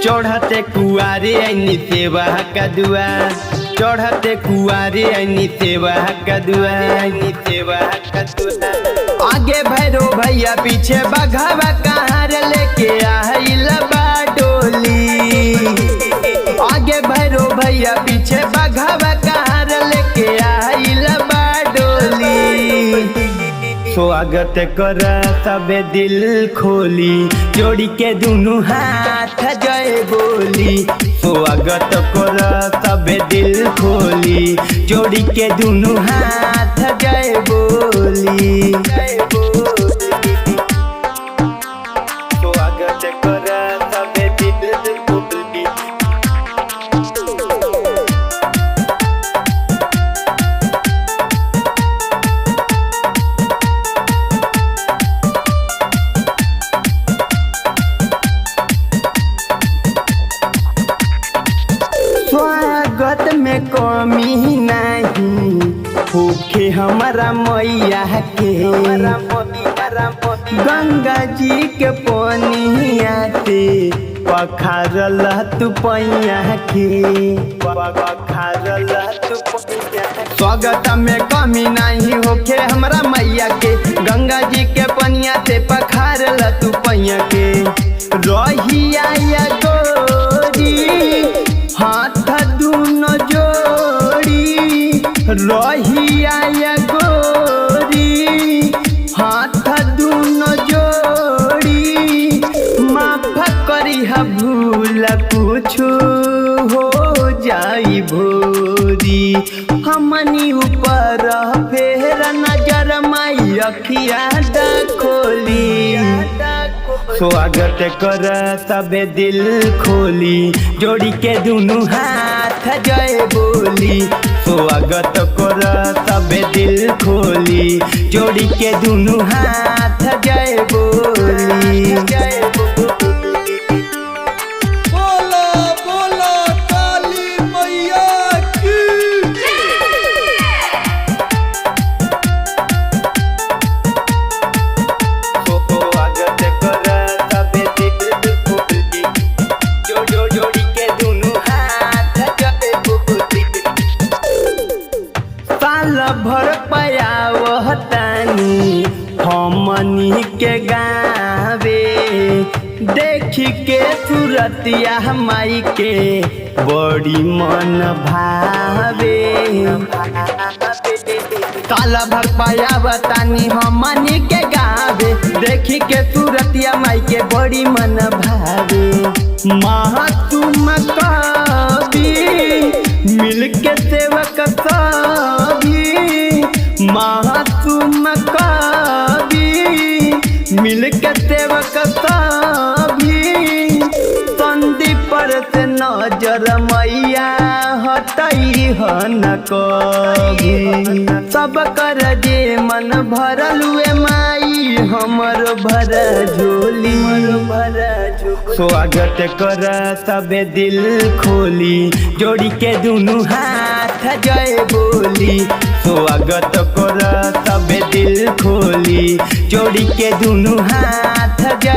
चढ़ते कुआरे ऐनी सेवा का दुआ, चढ़ते कुआरे ऐनी सेवा का दुआ, ऐनी सेवा का दुआ। आगे भैरो भैया पीछे बघवा कहार लेके आइल बा डोली। आगे भैरो भैया पीछे बघवा कहार लेके आइल बा डोली। स्वागत कर सबे दिल खोली, जोड़ी के दुनू हाथ जय बोली। स्वागत कर सबे दिल खोली, जोड़ी के दुनू हाथ जय बोली, जय बोली। स्वागत कर सबे दिल खोली। स्वागत में कमी नहीं होखे हमारा मैया के, गंगा जी के पनिया से पखारल तू पैया के, पखारल तू पैया। स्वागत में कमी नहीं होखे हमारा मैया के, गंगा जी के पनिया से पखारल तू पैया के। रहिया या गोरी हाथ दूनो जोड़ी, रहिया या गोरी हाथ दूनो जोड़ी। माफ करिहा भूल कुछु हो जाई भोरी, हमनी ऊपर फेर नजर माई अखिया खोली। स्वागत कर सबे दिल खोली, जोड़ी के दुनू हाथ जय बोली। स्वागत कर सबे दिल खोली, जोड़ी के दुनू हाथ जय बोली, जय बोली। बोला बोला काली मैया की। स्वागत कर सबे दिल खोली, जोड़ी के दुनू हाथ जय बोली। साल भर पयावतानी हमनी के गावे, देखी के सूरतिया माई के बड़ी मन भावे। साल भर पयावतानी हमनी के गावे, देखी के सूरतिया माई के बड़ी मन भावे। महातुम कवि मिल के सेवक सभी, महातुम कवि मिल के सेवक सभी। संदीप पर से नजर मैया हटई हन कभी, सब कर जे मन भरल हुए माई हमर भर झोली, भर झोली। स्वागत कर सबे दिल खोली, जोड़ी के दुनू हाथ जय बोली। स्वागत कर सबे दिल खोली, जोड़ी के दुनू हाथ जय